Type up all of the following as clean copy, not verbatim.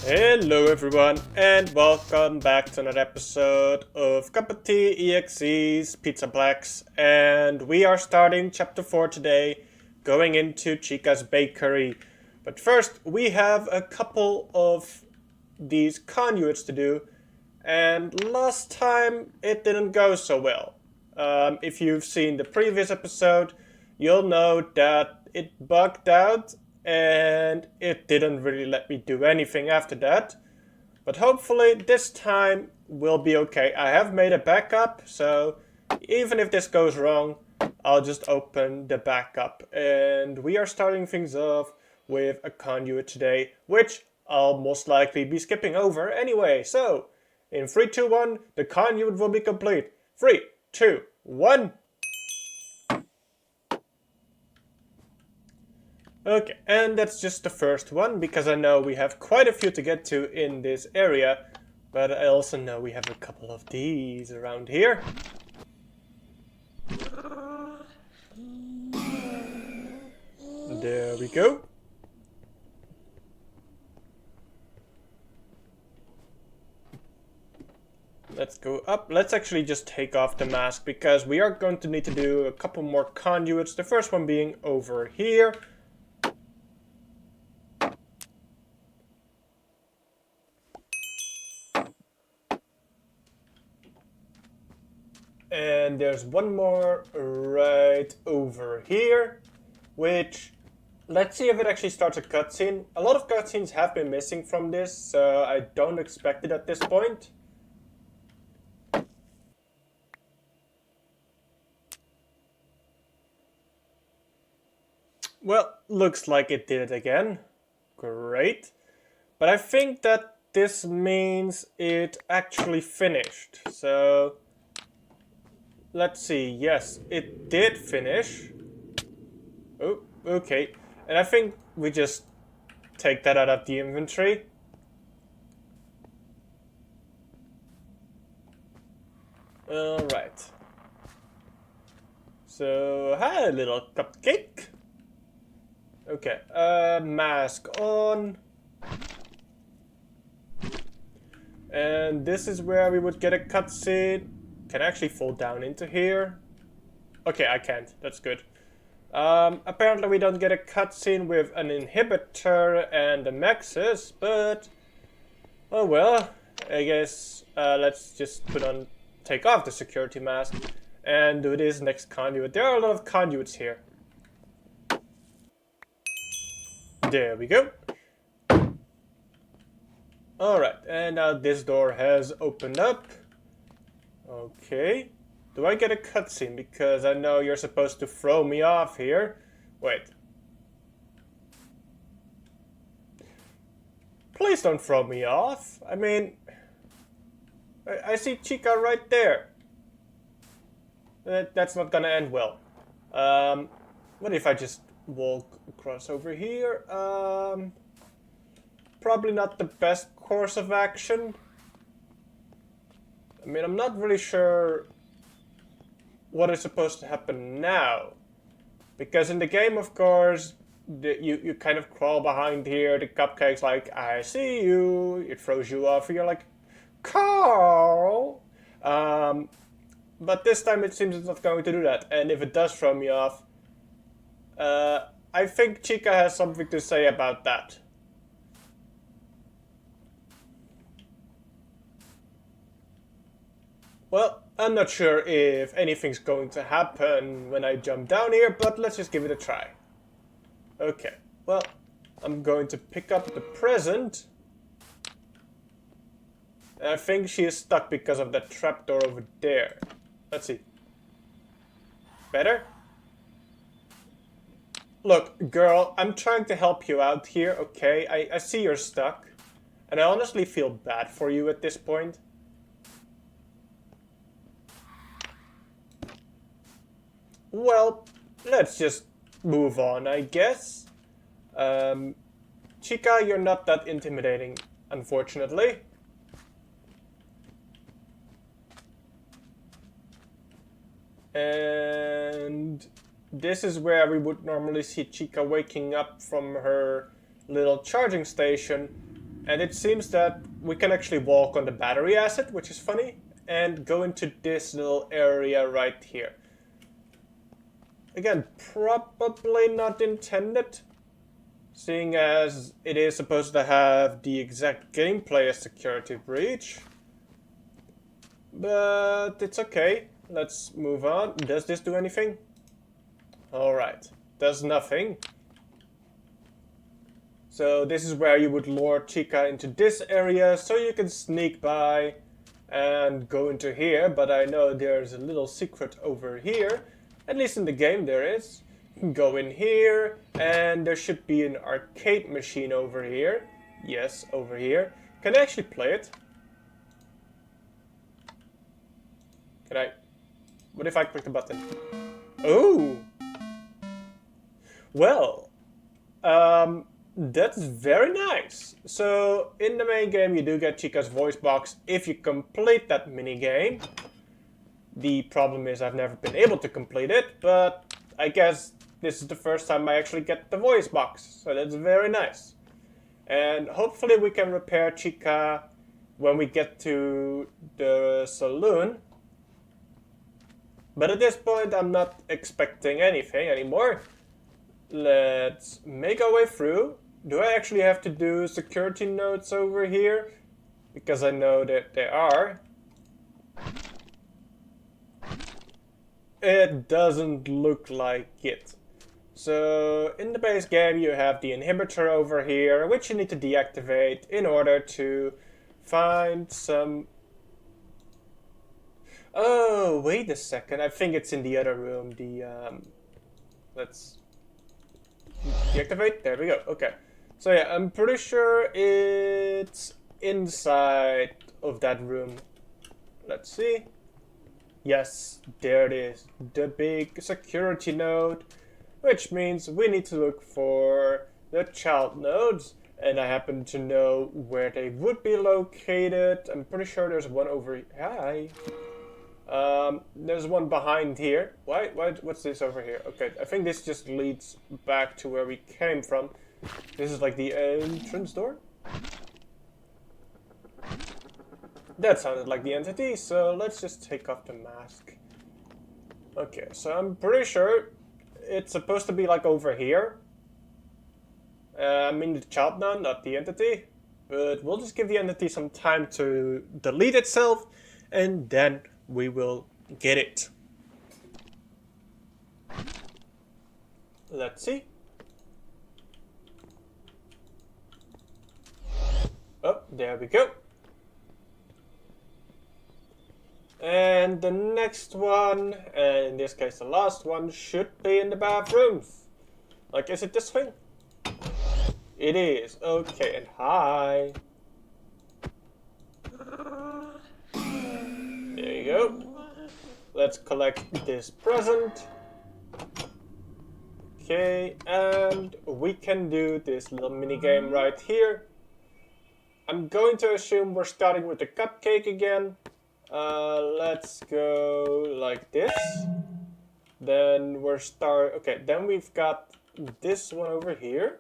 Hello everyone and welcome back to another episode of CuppaTeaExe's Pizzaplex, and we are starting chapter 4 today, going into Chica's bakery. But first we have a couple of these conduits to do, and last time it didn't go so well. If you've seen the previous episode, you'll know that it bugged out and it didn't really let me do anything after that. But hopefully this time will be okay. I have made a backup, so even if this goes wrong, I'll just open the backup. And we are starting things off with a conduit today, which I'll most likely be skipping over anyway. So, in 3, 2, 1, the conduit will be complete. 3, 2, 1. Okay, and that's just the first one, because I know we have quite a few to get to in this area, but I also know we have a couple of these around here. There we go. Let's go up. Let's actually just take off the mask, because we are going to need to do a couple more conduits, the first one being over here. And there's one more right over here, which, let's see if it actually starts a cutscene. A lot of cutscenes have been missing from this, so I don't expect it at this point. Well, looks like it did it again. Great. But I think that this means it actually finished, so let's see. Yes, it did finish. Oh, okay. And I think we just take that out of the inventory. Alright. So, hi, little cupcake. Okay, mask on. And this is where we would get a cutscene. Can I actually fall down into here? Okay, I can't. That's good. Apparently we don't get a cutscene with an inhibitor and a Nexus, but oh well. I guess let's just take off the security mask and do this next conduit. There are a lot of conduits here. There we go. Alright, and now this door has opened up. Okay. Do I get a cutscene? Because I know you're supposed to throw me off here. Wait. Please don't throw me off. I mean, I see Chica right there. That's not gonna end well. What if I just walk across over here? Probably not the best course of action. I mean, I'm not really sure what is supposed to happen now. Because in the game, of course, you kind of crawl behind here, the cupcake's like, I see you, it throws you off, and you're like, Carl! But this time it seems it's not going to do that, and if it does throw me off, I think Chica has something to say about that. Well, I'm not sure if anything's going to happen when I jump down here, but let's just give it a try. Okay, well, I'm going to pick up the present. I think she is stuck because of that trapdoor over there. Let's see. Better? Look, girl, I'm trying to help you out here, okay? I see you're stuck. And I honestly feel bad for you at this point. Well, let's just move on, I guess. Chica, you're not that intimidating, unfortunately. And this is where we would normally see Chica waking up from her little charging station. And it seems that we can actually walk on the battery acid, which is funny, and go into this little area right here. Again, probably not intended, seeing as it is supposed to have the exact gameplay as Security Breach. But it's okay. Let's move on. Does this do anything? Alright, does nothing. So this is where you would lure Chica into this area so you can sneak by and go into here, but I know there's a little secret over here. At least in the game there is. You can go in here and there should be an arcade machine over here. Yes, over here. Can I actually play it? Can I? What if I click the button? Oh! Well, that's very nice. So, in the main game you do get Chica's voice box if you complete that mini game. The problem is I've never been able to complete it, but I guess this is the first time I actually get the voice box, so that's very nice. And hopefully we can repair Chica when we get to the saloon. But at this point I'm not expecting anything anymore. Let's make our way through. Do I actually have to do security notes over here? Because I know that there are. It doesn't look like it. So in the base game you have the inhibitor over here, which you need to deactivate in order to find some... Oh, wait a second. I think it's in the other room. Let's deactivate. There we go. Okay. So yeah, I'm pretty sure it's inside of that room. Let's see. Yes, there it is. The big security node. Which means we need to look for the child nodes. And I happen to know where they would be located. I'm pretty sure there's one over here. Hi. There's one behind here. What's this over here? Okay, I think this just leads back to where we came from. This is like the entrance door? That sounded like the entity, so let's just take off the mask. Okay, so I'm pretty sure it's supposed to be like over here. I mean the child node, not the entity. But we'll just give the entity some time to delete itself, and then we will get it. Let's see. Oh, there we go. And the next one, and in this case the last one, should be in the bathrooms. Like, is it this thing? It is. Okay, and hi. There you go. Let's collect this present. Okay, and we can do this little mini game right here. I'm going to assume we're starting with the cupcake again. Let's go like this. Then then we've got this one over here.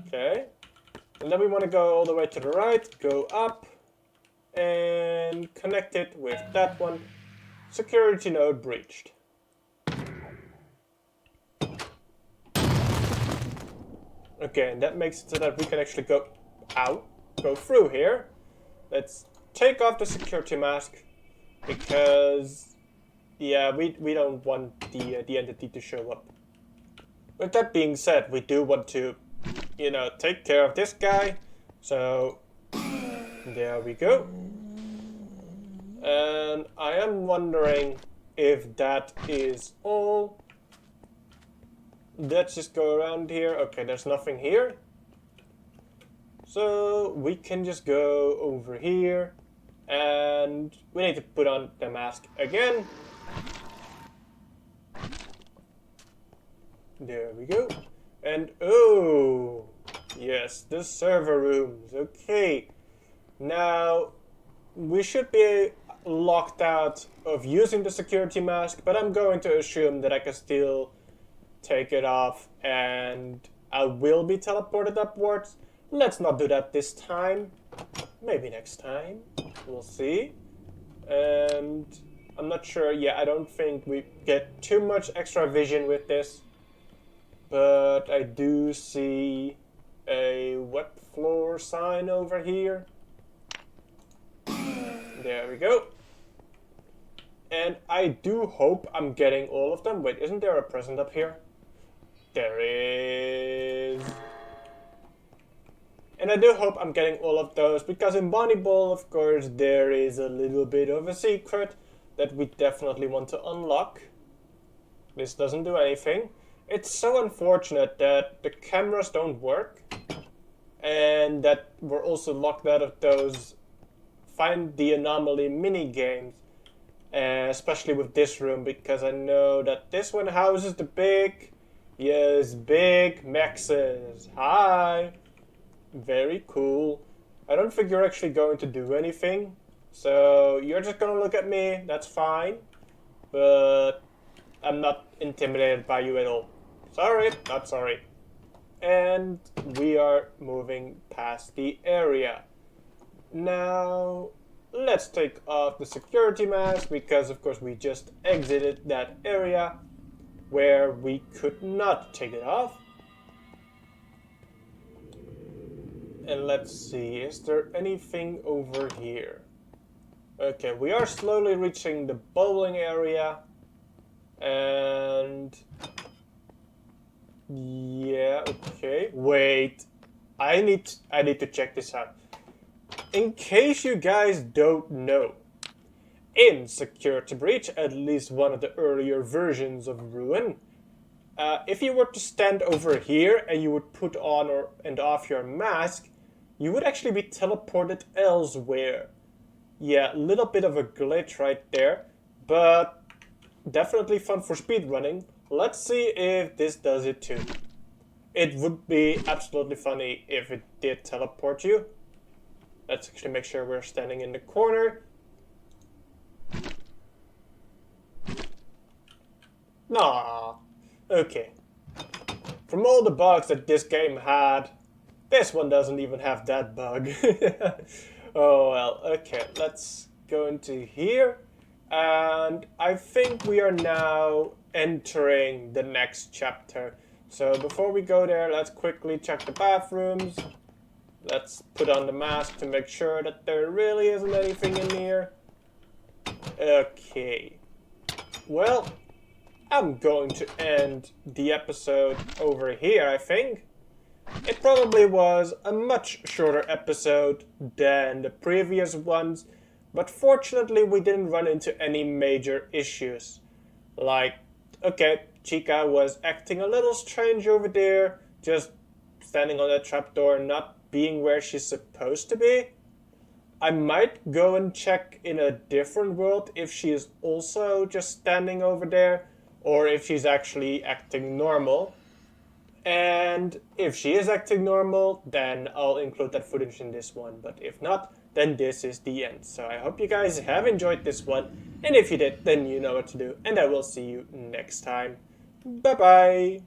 Okay. And then we want to go all the way to the right, go up, and connect it with that one. Security node breached. Okay, and that makes it so that we can actually go through here. Let's take off the security mask, because yeah, we don't want the entity to show up. With that being said, we do want to, you know, take care of this guy. So there we go. And I am wondering if that is all. Let's just go around here. Okay, there's nothing here. So we can just go over here. And we need to put on the mask again. There we go. And oh, yes, the server rooms. Okay. Now, we should be locked out of using the security mask, but I'm going to assume that I can still take it off and I will be teleported upwards. let's not do that this time. Maybe next time. We'll see. And I'm not sure. Yeah, I don't think we get too much extra vision with this. But I do see a wet floor sign over here. There we go. And I do hope I'm getting all of them. Wait, isn't there a present up here? There is. And I do hope I'm getting all of those, because in Bonnie Ball, of course, there is a little bit of a secret that we definitely want to unlock. This doesn't do anything. It's so unfortunate that the cameras don't work, and that we're also locked out of those Find the Anomaly mini games, especially with this room, because I know that this one houses the big Maxes. Hi! Very cool. I don't think you're actually going to do anything, so you're just gonna look at me, that's fine. But I'm not intimidated by you at all. Sorry, not sorry. And we are moving past the area. Now, let's take off the security mask, because of course we just exited that area where we could not take it off. And let's see, is there anything over here? Okay, we are slowly reaching the bowling area. And yeah, okay. Wait, I need to check this out. In case you guys don't know, in Security Breach, at least one of the earlier versions of Ruin, if you were to stand over here and you would put on and off your mask, you would actually be teleported elsewhere. Yeah, a little bit of a glitch right there, but definitely fun for speedrunning. Let's see if this does it too. It would be absolutely funny if it did teleport you. Let's actually make sure we're standing in the corner. Nah. Okay. From all the bugs that this game had, this one doesn't even have that bug. Oh well, okay, let's go into here. And I think we are now entering the next chapter. So before we go there, let's quickly check the bathrooms. Let's put on the mask to make sure that there really isn't anything in here. Okay. Well, I'm going to end the episode over here, I think. It probably was a much shorter episode than the previous ones, but fortunately we didn't run into any major issues. Like, okay, Chica was acting a little strange over there, just standing on that trapdoor, not being where she's supposed to be. I might go and check in a different world if she is also just standing over there, or if she's actually acting normal. And if she is acting normal, then I'll include that footage in this one. But if not, then this is the end. So I hope you guys have enjoyed this one. And if you did, then you know what to do. And I will see you next time. Bye bye!